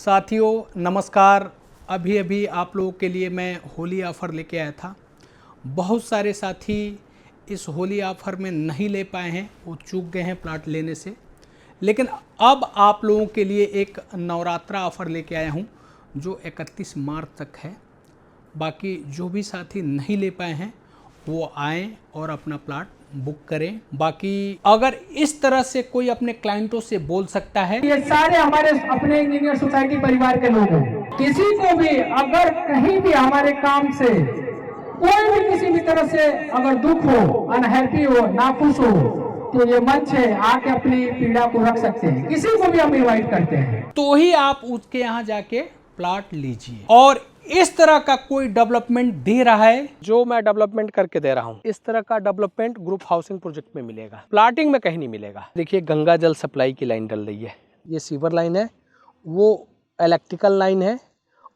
साथियों नमस्कार। अभी अभी आप लोगों के लिए मैं होली ऑफ़र लेके आया था। बहुत सारे साथी इस होली ऑफ़र में नहीं ले पाए हैं, वो चूक गए हैं प्लाट लेने से। लेकिन अब आप लोगों के लिए एक नवरात्रा ऑफ़र लेके आया हूँ जो 31 मार्च तक है। बाकी जो भी साथी नहीं ले पाए हैं वो आएँ और अपना प्लाट बुक करें। बाकी अगर इस तरह से कोई अपने क्लाइंटों से बोल सकता है, ये सारे हमारे अपने इंजीनियर सोसाइटी परिवार के लोग हैं। किसी को भी अगर कहीं भी हमारे काम से कोई भी किसी भी तरह से अगर दुख हो, अनहैप्पी हो, नाखुश हो, तो ये मंच है, आके अपनी पीड़ा को रख सकते हैं। किसी को भी हम इनवाइट करते हैं, तो ही आप उसके यहाँ जाके प्लाट लीजिए। और इस तरह का कोई डेवलपमेंट दे रहा है जो मैं डेवलपमेंट करके दे रहा हूँ, इस तरह का डेवलपमेंट ग्रुप हाउसिंग प्रोजेक्ट में मिलेगा, प्लाटिंग में कहीं नहीं मिलेगा। देखिए गंगा जल सप्लाई की लाइन डल रही है, ये सीवर लाइन है, वो इलेक्ट्रिकल लाइन है,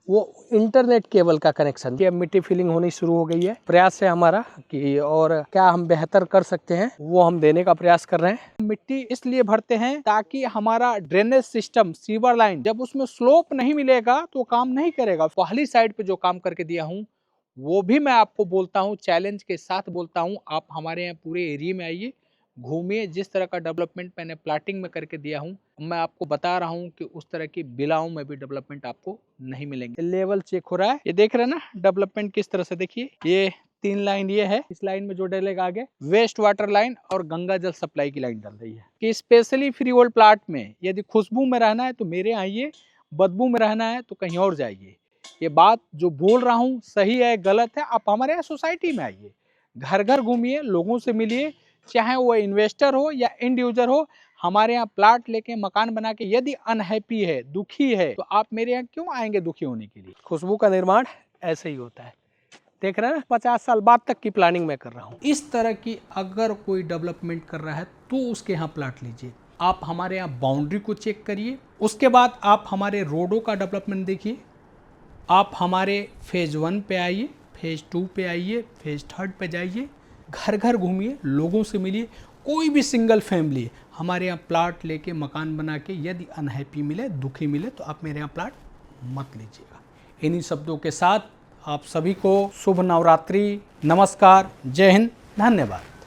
वो इंटरनेट केबल का कनेक्शन। ये मिट्टी फिलिंग होनी शुरू हो गई है। प्रयास है हमारा कि और क्या हम बेहतर कर सकते हैं वो हम देने का प्रयास कर रहे हैं। मिट्टी इसलिए भरते हैं ताकि हमारा ड्रेनेज सिस्टम, सीवर लाइन, जब उसमें स्लोप नहीं मिलेगा तो काम नहीं करेगा। पहली साइड पे जो काम करके दिया हूँ वो भी मैं आपको बोलता हूँ, चैलेंज के साथ बोलता हूँ, आप हमारे यहाँ पूरे एरिया में आइए, घूमिए। जिस तरह का डेवलपमेंट मैंने प्लाटिंग में करके दिया हूँ, मैं आपको बता रहा हूँ कि उस तरह की बिलाओं में भी डेवलपमेंट आपको नहीं मिलेंगे। लेवल चेक हो रहा है, ये देख रहे हैं ना डेवलपमेंट किस तरह से। देखिए ये 3 लाइन ये है, इस लाइन में जो डलेगा आगे वेस्ट वाटर लाइन और गंगा जल सप्लाई की लाइन डल रही है। कि स्पेशली फ्री होल्ड प्लाट में यदि खुशबू में रहना है तो मेरे आइए, बदबू में रहना है तो कहीं और जाइए। ये बात जो बोल रहा हूँ सही है गलत है, आप हमारे यहाँ सोसाइटी में आइए, घर घर घूमिए, लोगों से मिलिए, चाहे वो इन्वेस्टर हो या एंड यूजर हो। हमारे यहाँ प्लाट लेके, मकान बना के यदि अनहैप्पी है, दुखी है, तो आप मेरे यहाँ क्यों आएंगे दुखी होने के लिए। खुशबू का निर्माण ऐसे ही होता है, देख रहे हैं ना, 50 साल बाद तक की प्लानिंग मैं कर रहा हूँ। इस तरह की अगर कोई डेवलपमेंट कर रहा है तो उसके यहाँ प्लाट लीजिए। आप हमारे यहाँ बाउंड्री को चेक करिए, उसके बाद आप हमारे रोडों का डेवलपमेंट देखिए। आप हमारे फेज़ 1 पे आइए, फेज़ 2 पे आइए, फेज़ 3 पे जाइए, घर घर घूमिए, लोगों से मिलिए। कोई भी सिंगल फैमिली हमारे यहाँ प्लाट लेके, मकान बना के यदि अनहैप्पी मिले, दुखी मिले, तो आप मेरे यहाँ प्लाट मत लीजिएगा। इन्हीं शब्दों के साथ आप सभी को शुभ नवरात्रि, नमस्कार, जय हिंद, धन्यवाद।